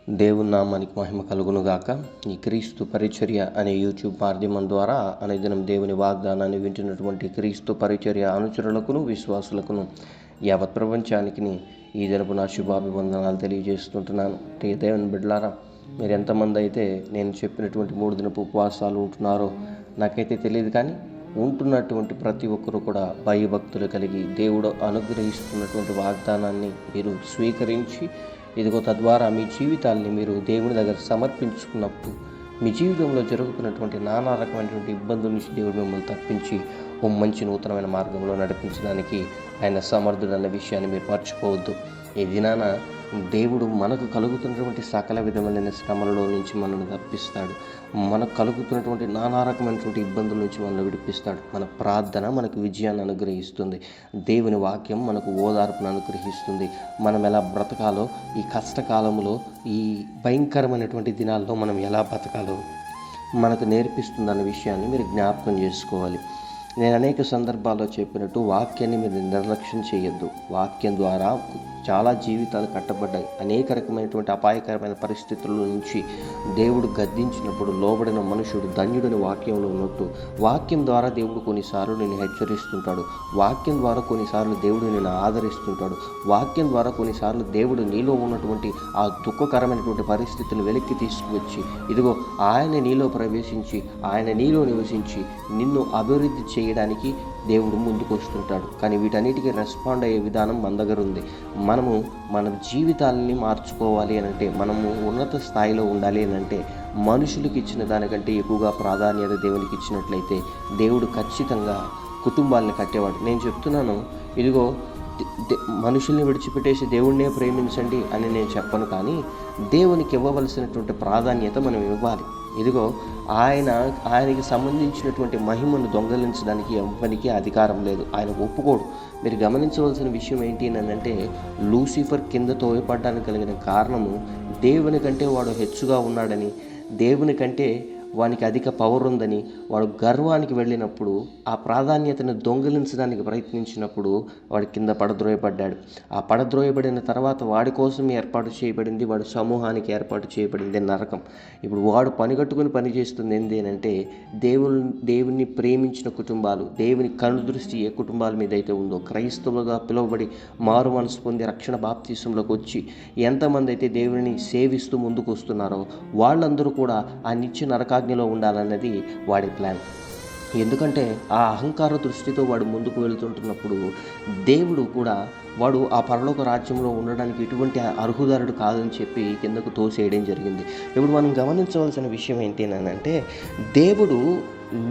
దేవుని నామానికి మహిమ కలుగునుగాక. ఈ క్రీస్తు పరిచర్య అనే యూట్యూబ్ మాధ్యమం ద్వారా అనుదినం దేవుని వాగ్దానాన్ని వింటున్నటువంటి క్రీస్తు పరిచర్య అనుచరులకును విశ్వాసులకును యావత్ ప్రపంచానికి ఈ దినపు నా శుభాభివందనాలు తెలియజేస్తుంటున్నాను. దేవుని బిడ్డలారా, మీరు ఎంతమంది అయితే నేను చెప్పినటువంటి 3 దినపు ఉపవాసాలు ఉంటున్నారో నాకైతే తెలియదు, కానీ ఉంటున్నటువంటి ప్రతి ఒక్కరూ కూడా భయభక్తులు కలిగి దేవుడు అనుగ్రహిస్తున్నటువంటి వాగ్దానాన్ని మీరు స్వీకరించి ఇదిగో తద్వారా మీ జీవితాల్ని మీరు దేవుని దగ్గర సమర్పించుకున్నప్పుడు మీ జీవితంలో జరుగుతున్నటువంటి నానా రకమైనటువంటి ఇబ్బందుల నుంచి దేవుడు మిమ్మల్ని తప్పించి ఓ మంచి నూతనమైన మార్గంలో నడిపించడానికి ఆయన సమర్థుడు అన్న విషయాన్ని మీరు మర్చిపోవద్దు. ఈ దినాన దేవుడు మనకు కలుగుతున్నటువంటి సకల విధమైన శ్రమలలో నుంచి మనల్ని తప్పిస్తాడు. మనకు కలుగుతున్నటువంటి నానా రకమైనటువంటి ఇబ్బందుల నుంచి మనల్ని విడిపిస్తాడు. మన ప్రార్థన మనకు విజయాన్ని అనుగ్రహిస్తుంది. దేవుని వాక్యం మనకు ఓదార్పును అనుగ్రహిస్తుంది. మనం ఎలా బ్రతకాలో, ఈ కష్టకాలంలో, ఈ భయంకరమైనటువంటి దినాల్లో మనం ఎలా బ్రతకాలో మనకు నేర్పిస్తుందన్న విషయాన్ని మీరు జ్ఞాపకం చేసుకోవాలి. నేను అనేక సందర్భాల్లో చెప్పినట్టు వాక్యాన్ని మీరు నిర్లక్ష్యం చేయొద్దు. వాక్యం ద్వారా చాలా జీవితాలు కట్టబడ్డాయి. అనేక రకమైనటువంటి అపాయకరమైన పరిస్థితుల నుంచి దేవుడు గద్దించినప్పుడు లోబడిన మనుషుడు ధన్యుడని వాక్యంలో ఉన్నట్టు వాక్యం ద్వారా దేవుడు కొన్నిసార్లు నేను హెచ్చరిస్తుంటాడు. వాక్యం ద్వారా కొన్నిసార్లు దేవుడు నేను ఆదరిస్తుంటాడు. వాక్యం ద్వారా కొన్నిసార్లు దేవుడు నీలో ఉన్నటువంటి ఆ దుఃఖకరమైనటువంటి పరిస్థితులు వెలికి తీసుకువచ్చి ఇదిగో ఆయన నీలో ప్రవేశించి ఆయన నీలో నివసించి నిన్ను అభివృద్ధి చేయడానికి దేవుడు ముందుకు వస్తుంటాడు. కానీ వీటన్నిటికీ రెస్పాండ్ అయ్యే విధానం మన దగ్గర ఉంది. మనము మన జీవితాలని మార్చుకోవాలి అని అంటే, మనము ఉన్నత స్థాయిలో ఉండాలి అని అంటే మనుషులకు ఇచ్చిన దానికంటే ఎక్కువగా ప్రాధాన్యత దేవునికి ఇచ్చినట్లయితే దేవుడు ఖచ్చితంగా కుటుంబాలను కట్టేవాడు. నేను చెప్తున్నాను, ఇదిగో మనుషుల్ని విడిచిపెట్టేసి దేవుణ్ణే ప్రేమించండి అని నేను చెప్పను, కానీ దేవునికి ఇవ్వవలసినటువంటి ప్రాధాన్యత మనం ఇవ్వాలి. ఇదిగో ఆయనకి సంబంధించినటువంటి మహిమను దొంగలించడానికి ఎవరికి అధికారం లేదు. ఆయన ఒప్పుకోడు. మీరు గమనించవలసిన విషయం ఏంటి అని అంటే, లూసిఫర్ కింద తోయపడడానికి కలిగిన కారణము దేవుని కంటే వాడు హెచ్చుగా ఉన్నాడని, దేవుని కంటే వానికి అధిక పవర్ ఉందని వాడు గర్వానికి వెళ్ళినప్పుడు, ఆ ప్రాధాన్యతను దొంగిలించడానికి ప్రయత్నించినప్పుడు వాడి కింద పడద్రోయబడ్డాడు. ఆ పడద్రోయబడిన తర్వాత వాడి కోసం ఏర్పాటు చేయబడింది, వాడి సమూహానికి ఏర్పాటు చేయబడింది నరకం. ఇప్పుడు వాడు పనిగట్టుకుని పనిచేస్తుంది ఏంటి అంటే, దేవుని ప్రేమించిన కుటుంబాలు, దేవుని కనుదృష్టి ఏ కుటుంబాల మీద అయితే ఉందో, క్రైస్తవులుగా పిలువబడి మారు మనసు పొంది రక్షణ బాప్తిసంలోకి వచ్చి ఎంతమంది అయితే దేవుని సేవిస్తూ ముందుకు వస్తున్నారో వాళ్ళందరూ కూడా ఆ నిత్య నరకాగ్నిలో ఉండాలన్నది వాడి ప్లాన్. ఎందుకంటే ఆ అహంకార దృష్టితో వాడు ముందుకు వెళుతుంటున్నప్పుడు దేవుడు కూడా వాడు ఆ పరలోక రాజ్యంలో ఉండడానికి ఎటువంటి అర్హుదారుడు కాదని చెప్పి కిందకు తోసేయడం జరిగింది. ఇప్పుడు మనం గమనించవలసిన విషయం ఏంటి అని అంటే, దేవుడు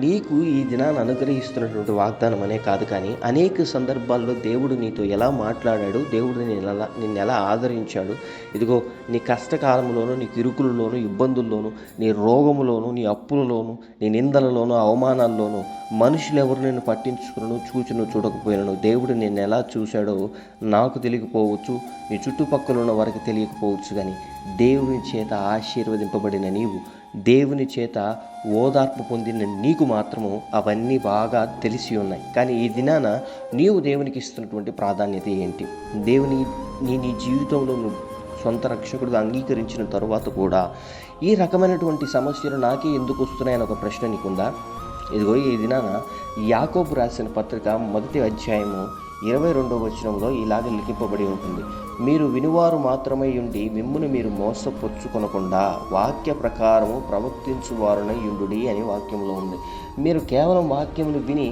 నీకు ఈ దినాన్ని అనుగ్రహిస్తున్నటువంటి వాగ్దానం అనే కాదు, కానీ అనేక సందర్భాల్లో దేవుడు నీతో ఎలా మాట్లాడాడు, దేవుడు నిన్ను ఎలా ఆదరించాడు. ఇదిగో నీ కష్టకాలంలోనూ, నీ కిరుకులలోనూ, ఇబ్బందుల్లోనూ, నీ రోగములోనూ, నీ అప్పులలోనూ, నీ నిందలలోనూ, అవమానాల్లోనూ మనుషులు ఎవరు నేను పట్టించుకును చూచును చూడకపోయినను దేవుడు నిన్ను ఎలా చూశాడో నాకు తెలియకపోవచ్చు, నీ చుట్టుపక్కల ఉన్న వారికి తెలియకపోవచ్చు, కానీ దేవుని చేత ఆశీర్వదింపబడిన నీవు, దేవుని చేత ఓదార్పు పొందిన నీకు మాత్రము అవన్నీ బాగా తెలిసి ఉన్నాయి. కానీ ఈ దినాన నీవు దేవునికి ఇస్తున్నటువంటి ప్రాధాన్యత ఏంటి? నీ జీవితంలో నువ్వు సొంత రక్షకుడిగా అంగీకరించిన తరువాత కూడా ఈ రకమైనటువంటి సమస్యలు నాకే ఎందుకు వస్తున్నాయని ఒక ప్రశ్న నీకుందా? ఇదిగో ఈ దినాన యాకోబు రాసిన పత్రిక 1వ అధ్యాయము 22వ వచనంలో ఇలాగ లిఖింపబడి ఉంటుంది: మీరు వినువారు మాత్రమై ఉండి మిమ్మును మీరు మోసపుచ్చుకొనకుండా వాక్య ప్రకారము ప్రవర్తించువారునై యుండుడి అని వాక్యంలో ఉంది. మీరు కేవలం వాక్యమును విని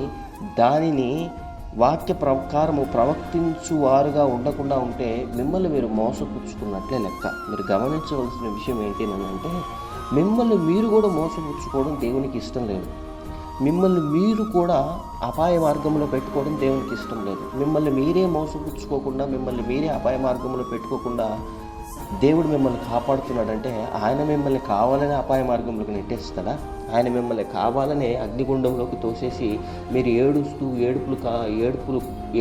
దానిని వాక్య ప్రకారము ప్రవర్తించువారుగా ఉండకుండా ఉంటే మిమ్మల్ని మీరు మోసపుచ్చుకున్నట్లే లెక్క. మీరు గమనించవలసిన విషయం ఏంటి అని అంటే, మిమ్మల్ని మీరు కూడా మోసపుచ్చుకోవడం దేవునికి ఇష్టం లేదు. మిమ్మల్ని మీరు కూడా అపాయ మార్గంలో పెట్టుకోవడం దేవునికి ఇష్టం లేదు. మిమ్మల్ని మీరే మోసపుచ్చుకోకుండా, మిమ్మల్ని మీరే అపాయ మార్గంలో పెట్టుకోకుండా దేవుడు మిమ్మల్ని కాపాడుతున్నాడంటే, ఆయన మిమ్మల్ని కావాలనే అపాయ మార్గంలోకి నెట్టేస్తాడా? ఆయన మిమ్మల్ని కావాలనే అగ్నిగుండంలోకి తోసేసి మీరు ఏడుస్తూ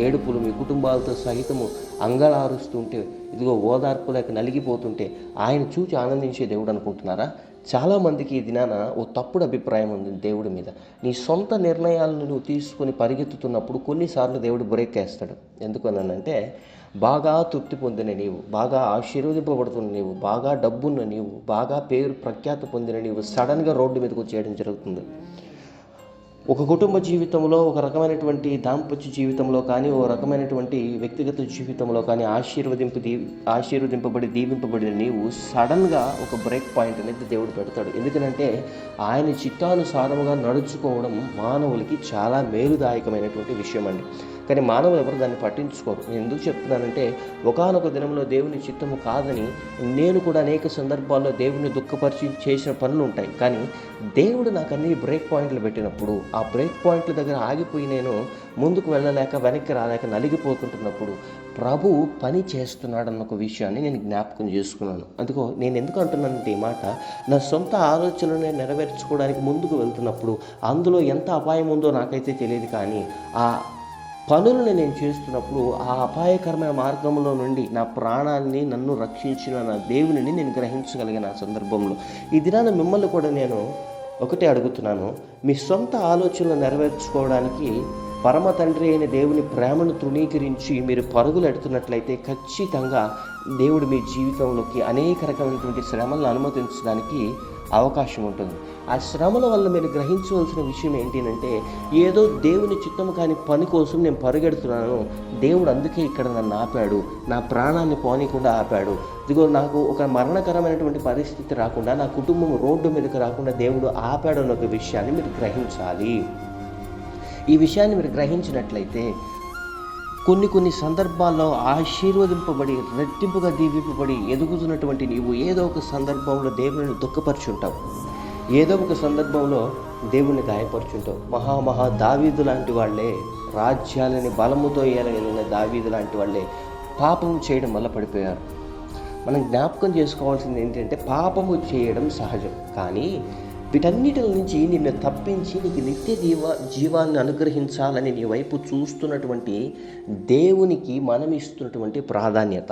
ఏడుపులు మీ కుటుంబాలతో సహితము అంగళారుస్తుంటే, ఇదిగో ఓదార్పు లేక నలిగిపోతుంటే ఆయన చూచి ఆనందించే దేవుడు అనుకుంటున్నారా? చాలామందికి ఈ దినాన ఓ తప్పుడు అభిప్రాయం ఉంది దేవుడి మీద. నీ సొంత నిర్ణయాలను నువ్వు తీసుకొని పరిగెత్తుతున్నప్పుడు కొన్నిసార్లు దేవుడు బ్రేక్ వేస్తాడు. ఎందుకనంటే, బాగా తృప్తి పొందిన నీవు, బాగా ఆశీర్వదింపబడుతున్న నీవు, బాగా డబ్బున్న నీవు, బాగా పేరు ప్రఖ్యాతి పొందిన నీవు సడన్గా రోడ్డు మీదకి వచ్చేయడం జరుగుతుంది. ఒక కుటుంబ జీవితంలో, ఒక రకమైనటువంటి దాంపత్య జీవితంలో కానీ, ఓ రకమైనటువంటి వ్యక్తిగత జీవితంలో కానీ ఆశీర్వదింపబడి దీవింపబడిన నీవు సడన్గా ఒక బ్రేక్ పాయింట్ అనేది దేవుడు పెడతాడు. ఎందుకంటే ఆయన చిత్తానుసారముగా నడుచుకోవడం మానవులకి చాలా మేలుదాయకమైనటువంటి విషయం అండి. కానీ మానవులు ఎవరు దాన్ని పట్టించుకోరు. నేను ఎందుకు చెప్తున్నానంటే, ఒకానొక దినంలో దేవుని చిత్తము కాదని నేను కూడా అనేక సందర్భాల్లో దేవుని దుఃఖపరిచి చేసిన పనులు ఉంటాయి. కానీ దేవుడు నాకు అన్ని బ్రేక్ పాయింట్లు పెట్టినప్పుడు, ఆ బ్రేక్ పాయింట్ల దగ్గర ఆగిపోయి నేను ముందుకు వెళ్ళలేక, వెనక్కి రాలేక నలిగిపోతుంటున్నప్పుడు ప్రభు పని చేస్తున్నాడన్న ఒక విషయాన్ని నేను జ్ఞాపకం చేసుకున్నాను. అందుకో నేను ఎందుకు అంటున్నానంటే, ఈ మాట నా సొంత ఆలోచనలను నెరవేర్చుకోవడానికి ముందుకు వెళ్తున్నప్పుడు అందులో ఎంత అపాయం ఉందో నాకైతే తెలియదు. కానీ ఆ పనులను నేను చేస్తున్నప్పుడు ఆ అపాయకరమైన మార్గంలో నుండి నా ప్రాణాన్ని, నన్ను రక్షించిన నా దేవునిని నేను గ్రహించగలిగిన ఆ సందర్భంలో ఈ దినాన మిమ్మల్ని కూడా నేను ఒకటే అడుగుతున్నాను. మీ సొంత ఆలోచనలు నెరవేర్చుకోవడానికి పరమ తండ్రి అయిన దేవుని ప్రేమను తృణీకరించి మీరు పరుగులు ఎడుతున్నట్లయితే ఖచ్చితంగా దేవుడు మీ జీవితంలోకి అనేక రకమైనటువంటి శ్రమలను అనుమతించడానికి అవకాశం ఉంటుంది. ఆ శ్రమల వల్ల మీరు గ్రహించవలసిన విషయం ఏంటంటే, ఏదో దేవుని చిత్తము కాని పని కోసం నేను పరుగెడుతున్నాను, దేవుడు అందుకే ఇక్కడ నన్ను ఆపాడు, నా ప్రాణాన్ని పోనీకుండా ఆపాడు. ఇదిగో నాకు ఒక మరణకరమైనటువంటి పరిస్థితి రాకుండా, నా కుటుంబం రోడ్డు మీదకి రాకుండా దేవుడు ఆపాడు అన్న ఒక విషయాన్ని మీరు గ్రహించాలి. ఈ విషయాన్ని మీరు గ్రహించినట్లయితే కొన్ని సందర్భాల్లో ఆశీర్వదింపబడి, రెట్టింపుగా దీవింపబడి ఎదుగుతున్నటువంటి నీవు ఏదో ఒక సందర్భంలో దేవుని దుఃఖపరుచుంటావు, ఏదో ఒక సందర్భంలో దేవుణ్ణి గాయపరుచుంటావు. మహా దావీదు లాంటి వాళ్ళే, రాజ్యాలని బలముతో ఏలగలిగిన దావీదు లాంటి వాళ్ళే పాపము చేయడం వల్ల పడిపోయారు. మనం జ్ఞాపకం చేసుకోవాల్సింది ఏంటంటే, పాపము చేయడం సహజం, కానీ వీటన్నిటి నుంచి నిన్ను తప్పించి నీకు నిత్య జీవాన్ని అనుగ్రహించాలని నీ వైపు చూస్తున్నటువంటి దేవునికి మనం ఇస్తున్నటువంటి ప్రాధాన్యత.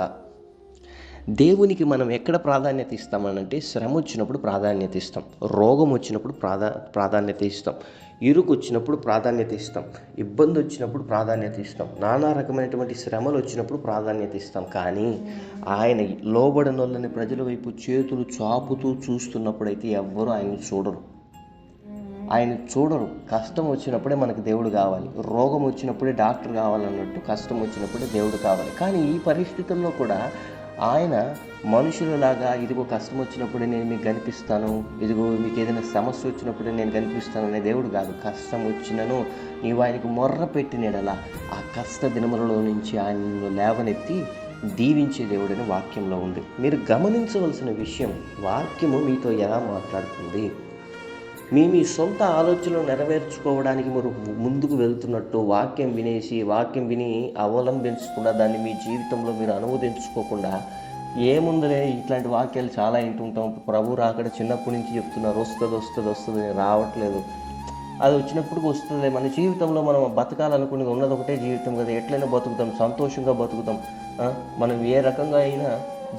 దేవునికి మనం ఎక్కడ ప్రాధాన్యత ఇస్తామనంటే, శ్రమ వచ్చినప్పుడు ప్రాధాన్యత ఇస్తాం, రోగం వచ్చినప్పుడు ప్రాధాన్యత ఇస్తాం, ఇరుకు వచ్చినప్పుడు ప్రాధాన్యత ఇస్తాం, ఇబ్బంది వచ్చినప్పుడు ప్రాధాన్యత ఇస్తాం, నానా రకమైనటువంటి శ్రమలు వచ్చినప్పుడు ప్రాధాన్యత ఇస్తాం. కానీ ఆయన లోబడనోళ్ళని ప్రజల వైపు చేతులు చాపుతూ చూస్తున్నప్పుడైతే ఎవ్వరూ ఆయన్ని చూడరు. కష్టం వచ్చినప్పుడే మనకు దేవుడు కావాలి, రోగం వచ్చినప్పుడే డాక్టర్ కావాలన్నట్టు కష్టం వచ్చినప్పుడే దేవుడు కావాలి. కానీ ఈ పరిస్థితుల్లో కూడా ఆయన మనుషులలాగా, ఇదిగో కష్టం వచ్చినప్పుడే నేను మీకు కనిపిస్తాను, ఇదిగో మీకు ఏదైనా సమస్య వచ్చినప్పుడే నేను కనిపిస్తాను అనే దేవుడు కాదు. కష్టం వచ్చినను నీవు ఆయనకు మొర్ర పెట్టినడలా ఆ కష్ట దినములలో నుంచి ఆయనను లేవనెత్తి దీవించే దేవుడని వాక్యంలో ఉంది. మీరు గమనించవలసిన విషయం, వాక్యము మీతో ఎలా మాట్లాడుతుంది. మీ సొంత ఆలోచనలు నెరవేర్చుకోవడానికి మీరు ముందుకు వెళ్తున్నట్టు వాక్యం విని అవలంబించకుండా, దాన్ని మీ జీవితంలో మీరు అనువదించుకోకుండా, ఏముందలే ఇట్లాంటి వాక్యాలు చాలా వింటుంటాం, ప్రభు రాకడ చిన్నప్పటి నుంచి చెప్తున్నారు, వస్తుంది రావట్లేదు, అది వచ్చినప్పుడు వస్తుంది. మన జీవితంలో మనం బతకాలనుకునేది ఉన్నది ఒకటే జీవితం కదా, ఎట్లయినా బతుకుతాం, సంతోషంగా బతుకుతాం. మనం ఏ రకంగా అయినా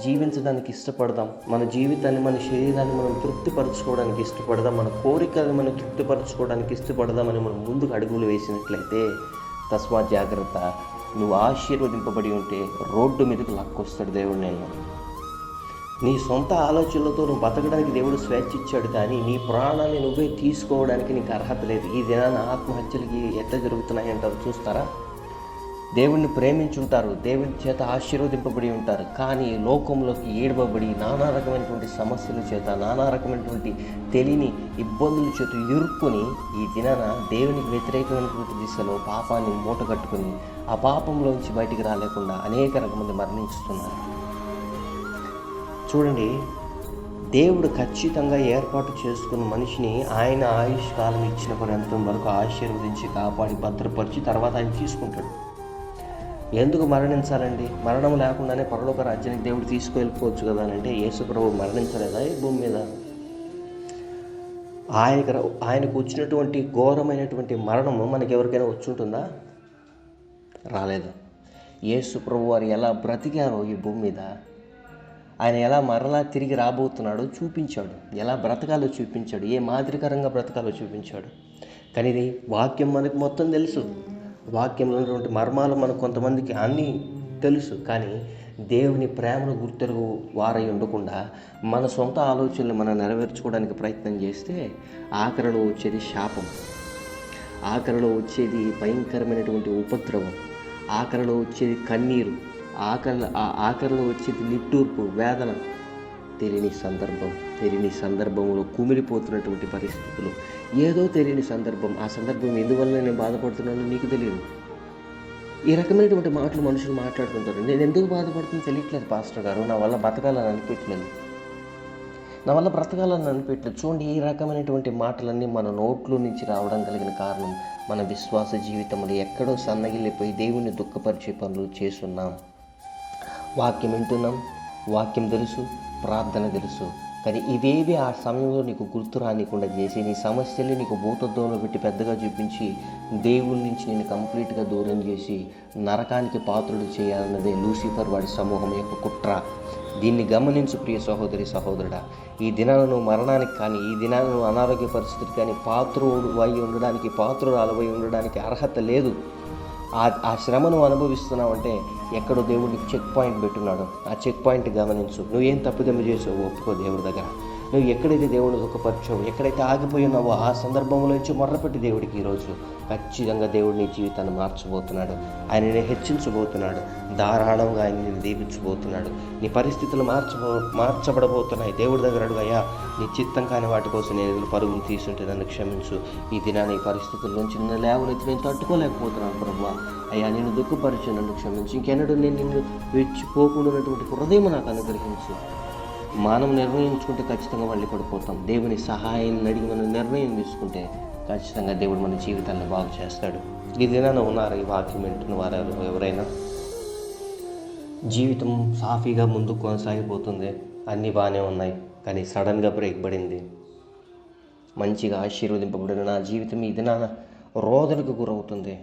జీవించడానికి ఇష్టపడదాం, మన జీవితాన్ని, మన శరీరాన్ని మనం తృప్తిపరచుకోవడానికి ఇష్టపడదాం, మన కోరికలను మనం తృప్తిపరచుకోవడానికి ఇష్టపడదామని మనం ముందుకు అడుగులు వేసినట్లయితే తస్మాత్ జాగ్రత్త, నువ్వు ఆశీర్వదింపబడి ఉంటే రోడ్డు మీదకి లాక్కొస్తాడు దేవుడు. నీ సొంత ఆలోచనలతో నువ్వు బతకడానికి దేవుడు స్వేచ్ఛ ఇచ్చాడు, కానీ నీ ప్రాణాన్ని నువ్వే తీసుకోవడానికి నీకు అర్హత లేదు. ఈ దినాన ఆత్మహత్యలకి ఎట్లా జరుగుతున్నాయి అంటారు చూస్తారా? దేవుణ్ణి ప్రేమించుంటారు, దేవుని చేత ఆశీర్వదింపబడి ఉంటారు, కానీ లోకంలోకి ఏడవబడి నానా రకమైనటువంటి సమస్యల చేత, నానా రకమైనటువంటి తెలియని ఇబ్బందుల చేత ఇరుక్కొని ఈ దినాన దేవునికి వ్యతిరేకమైనటువంటి దిశలో పాపాన్ని మూటగట్టుకుని ఆ పాపంలోంచి బయటికి రాలేకుండా అనేక రకమంది మరణిస్తున్నారు. చూడండి, దేవుడు ఖచ్చితంగా ఏర్పాటు చేసుకున్న మనిషిని ఆయన ఆయుష్ కాలం ఇచ్చిన పర్యంతం వరకు ఆశీర్వదించి కాపాడి భద్రపరిచి తర్వాత ఆయన తీసుకుంటాడు. ఎందుకు మరణించాలండి? మరణం లేకుండానే పరలోక రాజ్యానికి దేవుడు తీసుకువెళ్ళిపోవచ్చు కదా అని అంటే, యేసు ప్రభువు మరణించలేదా ఈ భూమి మీద? ఆయనకు వచ్చినటువంటి ఘోరమైనటువంటి మరణము మనకి ఎవరికైనా వచ్చుంటుందా? రాలేదు. యేసు ప్రభు వారు ఎలా బ్రతికారో ఈ భూమి మీద, ఆయన ఎలా మరలా తిరిగి రాబోతున్నాడో చూపించాడు, ఎలా బ్రతకాలో చూపించాడు, ఏ మాదిరికరంగా బ్రతకాలో చూపించాడు. కానీ ఇది వాక్యం మనకు మొత్తం తెలుసు. వాక్యంలో ఉన్నటువంటి మర్మాలు మనకు కొంతమందికి అన్నీ తెలుసు. కానీ దేవుని ప్రేమను గుర్తెరుగు వారై ఉండకుండా మన సొంత ఆలోచనలు మనం నెరవేర్చుకోవడానికి ప్రయత్నం చేస్తే ఆఖరిలో వచ్చేది శాపం, ఆఖరిలో వచ్చేది భయంకరమైనటువంటి ఉపద్రవం, ఆఖరిలో వచ్చేది కన్నీరు, ఆఖరిలో వచ్చేది నిట్టూర్పు, వేదన. తెలియని సందర్భంలో కుమిలిపోతున్నటువంటి పరిస్థితులు, ఏదో తెలియని సందర్భం. ఆ సందర్భం ఎందువల్ల నేను బాధపడుతున్నానో నీకు తెలియదు. ఈ రకమైనటువంటి మాటలు మనుషులు మాట్లాడుతుంటారు. నేను ఎందుకు బాధపడుతుందో తెలియట్లేదు పాస్టర్ గారు, నా వల్ల బ్రతకాలని అనిపించట్లేదు. చూడండి, ఈ రకమైనటువంటి మాటలన్నీ మన నోట్లో నుంచి రావడం కలిగిన కారణం మన విశ్వాస జీవితంలో ఎక్కడో సన్నగిల్లిపోయి దేవుణ్ణి దుఃఖపరిచే పనులు చేస్తున్నాం. వాక్యం వింటున్నాం, వాక్యం తెలుసు, ప్రార్థన తెలుసు, కానీ ఇవేవి ఆ సమయంలో నీకు గుర్తు రానికుండా చేసి నీ సమస్యల్ని నీకు భూతద్దంలో పెట్టి పెద్దగా చూపించి దేవుని నుంచి నేను కంప్లీట్గా దూరం చేసి నరకానికి పాత్రుడు చేయాలన్నదే లూసిఫర్ వాడి సమూహం యొక్క కుట్ర. దీన్ని గమనించు ప్రియ సహోదరి సహోదరుడా. ఈ దినాలను మరణానికి కానీ, ఈ దినాలను అనారోగ్య పరిస్థితికి కానీ పాత్రుడు అయి ఉండడానికి, పాత్రురాలు అయి ఉండడానికి అర్హత లేదు. ఆ శ్రమను అనుభవిస్తున్నావంటే ఎక్కడో దేవుడికి చెక్ పాయింట్ పెట్టున్నాడు. ఆ చెక్ పాయింట్ గమనించు. నువ్వేం తప్పుదమ్ము చేసావు ఒప్పుకో దేవుడి దగ్గర. నువ్వు ఎక్కడైతే దేవుడిని దుఃఖపరిచావు, ఎక్కడైతే ఆగిపోయి ఉన్నావో ఆ సందర్భంలో నుంచి మొర్రపెట్టి దేవుడికి ఈరోజు ఖచ్చితంగా దేవుడు నీ జీవితాన్ని మార్చబోతున్నాడు. ఆయనని హెచ్చించబోతున్నాడు. ధారాళంగా ఆయన నేను దీవించబోతున్నాడు. నీ పరిస్థితులు మార్చబడబోతున్నాయి. దేవుడి దగ్గర అడుగు, అయ్యా నీ చిత్తం కాని వాటి కోసం నేను పరుగులు తీసుంటే నన్ను క్షమించు. ఈ దినాన్ని ఈ పరిస్థితుల నుంచి నన్ను లేవనెత్తి నేను తట్టుకోలేకపోతున్నాను ప్రభువా. అయ్యా నేను దుఃఖపరిచి నన్ను క్షమించు. ఇంకెన్నడూ నేను నిన్ను విడిచిపోకుండానటువంటి హృదయం నాకు అనుగ్రహించు. మనం నిర్ణయించుకుంటే ఖచ్చితంగా మళ్ళీ పడిపోతాం. దేవుని సహాయాన్ని అడిగి మనం నిర్ణయం తీసుకుంటే ఖచ్చితంగా దేవుడు మన జీవితాన్ని బాగు చేస్తాడు. ఈ దినాన ఉన్నారు ఈ వాక్యం వింటున్న వారు ఎవరైనా జీవితం సాఫీగా ముందుకు కొనసాగిపోతుంది, అన్నీ బాగానే ఉన్నాయి, కానీ సడన్గా బ్రేక్ పడింది. మంచిగా ఆశీర్వదింపబడిన నా జీవితం ఈ దినాన రోదనకు గురవుతుంది.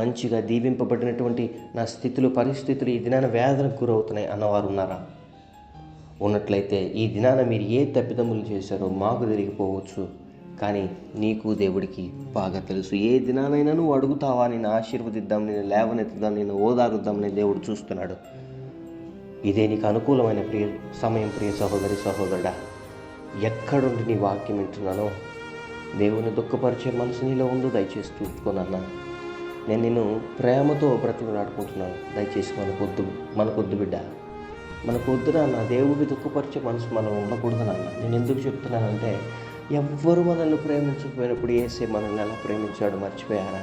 మంచిగా దీవింపబడినటువంటి నా స్థితులు, పరిస్థితులు ఈ దినాన వేదనకు గురవుతున్నాయి అన్నవారు ఉన్నారా? ఉన్నట్లయితే ఈ దినాన మీరు ఏ తప్పిదమ్ములు చేశారో మాకు తిరిగిపోవచ్చు, కానీ నీకు దేవుడికి బాగా తెలుసు. ఏ దినానైనా నువ్వు అడుగుతావా, నేను ఆశీర్వదిద్దాం, నేను లేవనెత్తుదాం, నేను ఓదారుద్దామని దేవుడు చూస్తున్నాడు. ఇదే నీకు అనుకూలమైన సమయం ప్రియ సహోదరి సహోదరుడా. ఎక్కడుండి నీ వాక్యం వింటున్నానో దేవుని దుఃఖపరిచే మనసు నీలో ఉందో దయచేసి చూసుకోనన్నా. నేను నిన్ను ప్రేమతో బ్రతిమలాడుకుంటున్నాను. దయచేసి మనకొద్దు బిడ్డ, మనకొద్దు నాన్న. దేవుడి దుఃఖపరిచే మనసు మనం ఉండకూడదు నాన్న. నేను ఎందుకు చెప్తున్నానంటే, ఎవ్వరు మనల్ని ప్రేమించకపోయినప్పుడు యేసే మనల్ని ఎలా ప్రేమించాడు మర్చిపోయారా?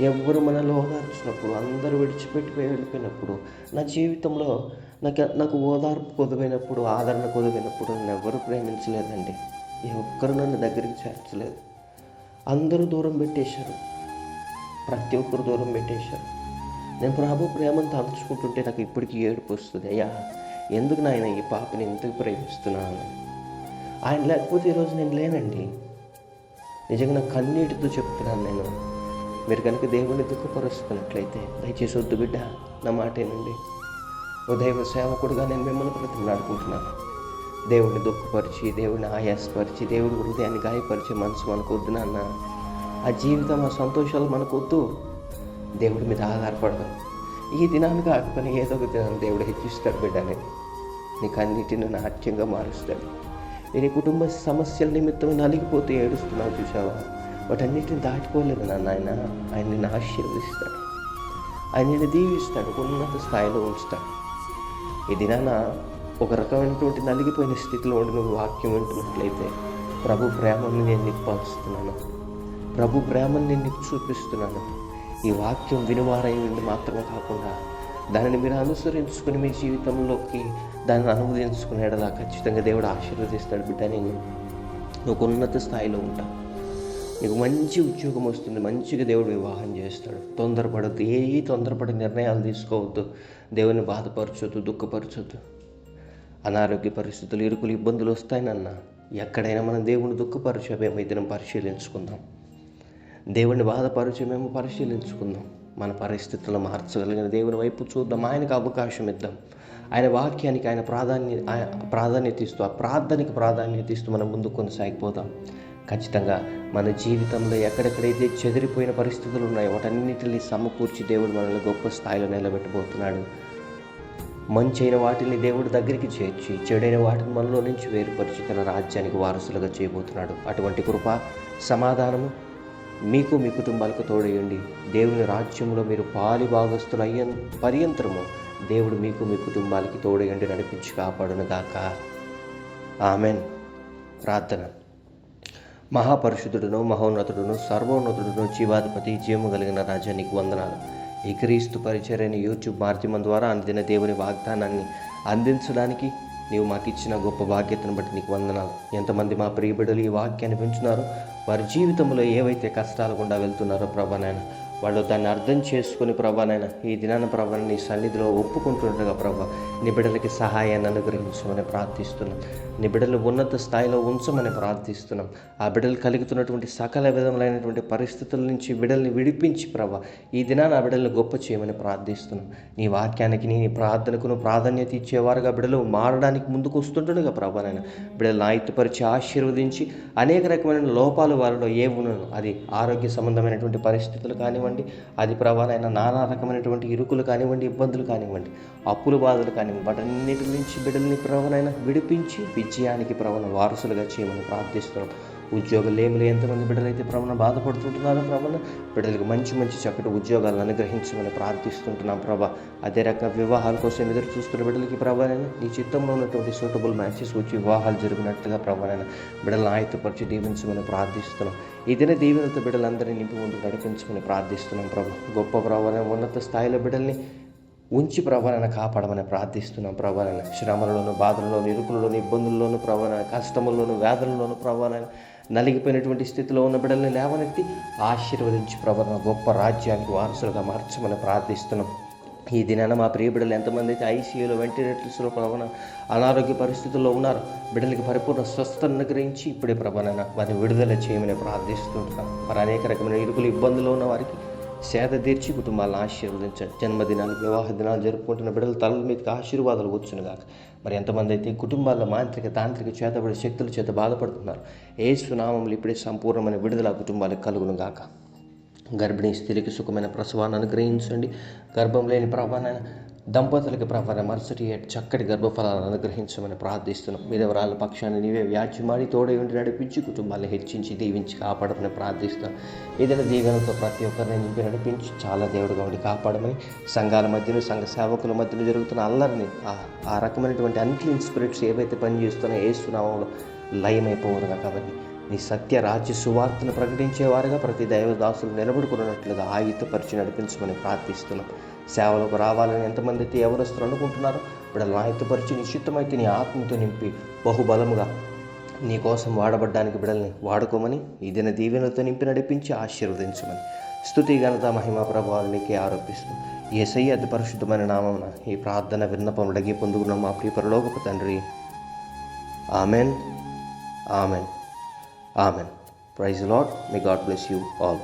ఎవ్వరు మనల్ని ఓదార్చినప్పుడు, అందరూ వెళ్ళిపోయినప్పుడు, నా జీవితంలో నాకు ఓదార్పు కొదువైనప్పుడు, ఆదరణ కొదువైనప్పుడు నన్ను ఎవరు ప్రేమించలేదండి. ఏ ఒక్కరు నన్ను దగ్గరికి చేర్చలేదు. అందరూ దూరం పెట్టేశారు, ప్రతి ఒక్కరు దూరం పెట్టేశారు. నేను ప్రభు ప్రేమను తలుచుకుంటుంటే నాకు ఇప్పటికీ ఏడుపు వస్తుంది. అయ్యా ఎందుకు నాయన ఈ పాపని ఎందుకు ప్రేమిస్తున్నాను? ఆయన లేకపోతే ఈరోజు నేను లేనండి. నిజంగా నాకు కన్నీటితో చెప్తున్నాను నేను. మీరు కనుక దేవుడిని దుఃఖపరుస్తున్నట్లయితే దయచేసి వద్దు బిడ్డ, నా మాటేనండి. ఓ దైవ సేవకుడుగా నేను మిమ్మల్ని బ్రతిమలాడుకుంటున్నాను. దేవుడిని దుఃఖపరిచి, దేవుడిని ఆయాసపరిచి, దేవుడి హృదయాన్ని గాయపరిచే మనసు మనకు వద్దు నాన్న. ఆ జీవితం, ఆ సంతోషాలు మనకొద్దు. దేవుడి మీద ఆధారపడదు. ఈ దినాన్ని కాకపోయినా ఏదో ఒక దినాన్ని దేవుడు హెచ్చిస్తాడు బిడ్డని. నీకు అన్నిటిని నాట్యంగా మారుస్తాడు. నేను ఈ కుటుంబ సమస్యల నిమిత్తం నలిగిపోతే ఏడుస్తున్నావు చూసావా, వాటన్నిటిని దాటిపోలేదు నాన్న. ఆయన నిన్ను ఆశీర్వదిస్తాడు, ఆయన నిన్ను దీవిస్తాడు, ఉన్నత స్థాయిలో ఉంచుతాడు. ఈ దినాన ఒక రకమైనటువంటి నలిగిపోయిన స్థితిలో ఉండి నువ్వు వాక్యం వింటున్నట్లయితే ప్రభు ప్రేమని నేను నీకు పంచుతున్నాను, ప్రభు ప్రేమని నేను నీకు చూపిస్తున్నాను. ఈ వాక్యం వినువారై ఉండి మాత్రమే కాకుండా దానిని మీరు అనుసరించుకుని మీ జీవితంలోకి దాన్ని అనువదించుకునేలా ఖచ్చితంగా దేవుడు ఆశీర్వదిస్తాడు బిడ్డ. నువ్వు ఉన్నత స్థాయిలో ఉంటావు, నీకు మంచి ఉద్యోగం వస్తుంది, మంచిగా దేవుడు వివాహం చేస్తాడు. తొందరపడద్దు, తొందరపడి నిర్ణయాలు తీసుకోవద్దు. దేవుని బాధపరచొద్దు, దుఃఖపరచొద్దు. అనారోగ్య పరిస్థితులు, ఇరుకులు, ఇబ్బందులు వస్తాయనన్న ఎక్కడైనా మనం దేవుని దుఃఖపరచమేమో ఇద్దరం పరిశీలించుకుందాం. దేవుడిని బాధపరచమేమో పరిశీలించుకుందాం. మన పరిస్థితులను మార్చగలిగిన దేవుని వైపు చూద్దాం. ఆయనకు అవకాశం ఇద్దాం. ఆయన వాక్యానికి ఆయన ప్రాధాన్యత ఇస్తూ, ఆ ప్రార్థనకి ప్రాధాన్యత ఇస్తూ మనం ముందుకు కొనసాగిపోదాం. ఖచ్చితంగా మన జీవితంలో ఎక్కడెక్కడైతే చెదిరిపోయిన పరిస్థితులు ఉన్నాయో వాటన్నిటిని సమకూర్చి దేవుడు మనల్ని గొప్ప స్థాయిలో నిలబెట్టబోతున్నాడు. మంచైన వాటిని దేవుడి దగ్గరికి చేర్చి చెడైన వాటిని మనలో నుంచి వేరుపరిచి తన రాజ్యానికి వారసులుగా చేయబోతున్నాడు. అటువంటి కృప, సమాధానము మీకు, మీ కుటుంబాలకు తోడేయండి. దేవుని రాజ్యంలో మీరు పాలి భాగస్తులు పర్యంతరము దేవుడు మీకు, మీ కుటుంబాలకి తోడేయండి, నడిపించి కాపాడును గాక. ఆమెన్. ప్రార్థన. మహాపరిశుద్ధుడును, మహోన్నతుడును, సర్వోన్నతుడును, జీవాధిపతి, జీవము కలిగిన రాజా, నీకు వందనాలు. ఈ క్రీస్తు పరిచర్యని యూట్యూబ్ మాధ్యమం ద్వారా అందిన దేవుని వాగ్దానాన్ని అందించడానికి నీవు మాకు ఇచ్చిన గొప్ప బాధ్యతను బట్టి నీకు వందనాలు. ఎంతమంది మా ప్రియబిడ్డలు ఈ వాక్యాన్ని వింటున్నారో వారి జీవితంలో ఏవైతే కష్టాలు గుండా వెళ్తున్నారో ప్రభా నాయన, వాళ్ళు దాన్ని అర్థం చేసుకుని ప్రభా నాయన ఈ దినాన ప్రభా నీ సన్నిధిలో ఒప్పుకుంటుండగా ప్రభా నీ బిడ్డలకి సహాయాన్ని అనుగ్రహించమని ప్రార్థిస్తున్నాం. నీ బిడ్డలు ఉన్నత స్థాయిలో ఉంచమని ప్రార్థిస్తున్నాం. ఆ బిడ్డలు కలుగుతున్నటువంటి సకల విధములైనటువంటి పరిస్థితుల నుంచి బిడ్డల్ని విడిపించి ప్రభా ఈ దినాన ఆ బిడ్డలను గొప్ప చేయమని ప్రార్థిస్తున్నాం. నీ వాక్యానికి, నీ ప్రార్థనకును ప్రాధాన్యత ఇచ్చేవారుగా బిడ్డలు మారడానికి ముందుకు వస్తుంటుండగా ప్రభా నాయన బిడ్డలను ఆయుధపరిచి ఆశీర్వదించి అనేక రకమైన లోపాలు వారిలో ఏమును, అది ఆరోగ్య సంబంధమైనటువంటి పరిస్థితులు కానివ్వండి, అది ప్రభానైనా నానా రకమైనటువంటి ఇరుకులు కానివ్వండి, ఇబ్బందులు కానివ్వండి, అప్పుల బాధలు కానివ్వండి, వాటన్నిటి నుంచి బిడ్డల్ని ప్రభానైనా విడిపించి విజయానికి ప్రభాన వారసులుగా చేయమని ప్రార్థిస్తున్నాం. ఉద్యోగాలు ఏమిలే ఎంతమంది బిడ్డలైతే ప్రభాన బాధపడుతుంటున్నారో ప్రభాన బిడ్డలకు మంచి మంచి చక్కటి ఉద్యోగాలను అనుగ్రహించమని ప్రార్థిస్తుంటున్నాం ప్రభా. అదే రకంగా వివాహాల కోసం ఎదురు చూస్తున్న బిడ్డలకి ప్రభానైనా నీ చిత్తంలో ఉన్నటువంటి సూటబుల్ మ్యాచెస్ వచ్చి వివాహాలు జరిగినట్లుగా ప్రభానైనా బిడ్డలను ఆయుధపరిచి దీవించమని ప్రార్థిస్తున్నాం. ఈ దిన దీవెనతో బిడ్డలందరినీ నింపి ముందుకు నడిపించమని ప్రార్థిస్తున్నాం ప్రభా. గొప్ప ప్రభావం ఉన్నత స్థాయిలో బిడ్డల్ని ఉంచి ప్రభావాన్ని కాపాడమని ప్రార్థిస్తున్నాం. ప్రభావాన్ని శ్రమలలోను, బాధలలోను, ఇరుకులలోను, ఇబ్బందుల్లోను, ప్రభావాన్ని కష్టముల్లోను, వేదనలోను ప్రభావాన్ని నలిగిపోయినటువంటి స్థితిలో ఉన్న బిడ్డల్ని లేవనెత్తి ఆశీర్వదించి ప్రభావం గొప్ప రాజ్యానికి వారసులుగా మార్చమని ప్రార్థిస్తున్నాం. ఈ దినాన మా ప్రియ బిడ్డలు ఎంతమంది అయితే ఐసీయూలో, వెంటిలేటర్స్లో ప్రభావం అనారోగ్య పరిస్థితుల్లో ఉన్నారు, బిడ్డలకి పరిపూర్ణ స్వస్థతను అనుగ్రహించి ఇప్పుడే ప్రభావాన్ని వారిని విడుదల చేయమని ప్రార్థిస్తుంటున్నాం. మరి అనేక రకమైన ఇరుకులు, ఇబ్బందులు ఉన్న వారికి సేద తీర్చి కుటుంబాలను ఆశీర్వదించండి. జన్మదినాలు, వివాహ దినాలు జరుపుకుంటున్న బిడ్డల తలల మీదకి ఆశీర్వాదాలు వచ్చునుగాక. మరి ఎంతమంది అయితే కుటుంబాల్లో మాంత్రిక, తాంత్రిక చేతబడి శక్తుల చేత బాధపడుతున్నారు, యేసు నామములో ఇప్పుడే సంపూర్ణమైన విడుదల కుటుంబాలకు కలుగునుగాక. గర్భిణీ స్త్రీకి సుఖమైన ప్రసవాన్ని అనుగ్రహించండి. గర్భం లేని ప్రభావాన్ని దంపతులకి ప్రభావం మరుసటి చక్కటి గర్భఫలాలను అనుగ్రహించమని ప్రార్థిస్తున్నాం. విధవరాల పక్షాన్ని నీవే వ్యాజ్యమాడి తోడై ఉండి నడిపించి కుటుంబాలను హెచ్చించి దీవించి కాపాడమని ప్రార్థిస్తున్నాం. ఏదైనా దీవెనతో ప్రతి ఒక్కరిని నింపి నడిపించి చాలా దేవుడుగా ఉండి కాపాడమని, సంఘాల మధ్యలో, సంఘ సేవకుల మధ్యలో జరుగుతున్న అల్లరిని, ఆ రకమైనటువంటి అన్క్లీన్ స్పిరిట్స్ ఏవైతే పనిచేస్తున్నాయో యేసు నామములో లయమైపోవునుగా. కాబట్టి నీ సత్య రాజ్య సువార్తను ప్రకటించేవారుగా ప్రతి దైవదాసులు నిలబడుకున్నట్లుగా ఆయుధపరిచి నడిపించమని ప్రార్థిస్తున్నాం. సేవలకు రావాలని ఎంతమంది అయితే ఎవరస్తులు అనుకుంటున్నారో బిడ్డలను ఆయుధపరిచి నిశ్చితమైతే నీ ఆత్మతో నింపి బహుబలముగా నీ కోసం వాడబడ్డానికి బిడ్డల్ని వాడుకోమని, ఈ దిన దీవెనలతో నింపి నడిపించి ఆశీర్వదించమని స్తుతి, ఘనత, మహిమ, ప్రభావాలు నీకే ఆరోపిస్తూ యేసయ్య అతి పరిశుద్ధమైన నామమున ఈ ప్రార్థన విన్నపం అడిగి పొందుకున్న మా ప్రియ పరలోకపు తండ్రి. Amen, amen, amen. Praise the Lord. May God bless you all.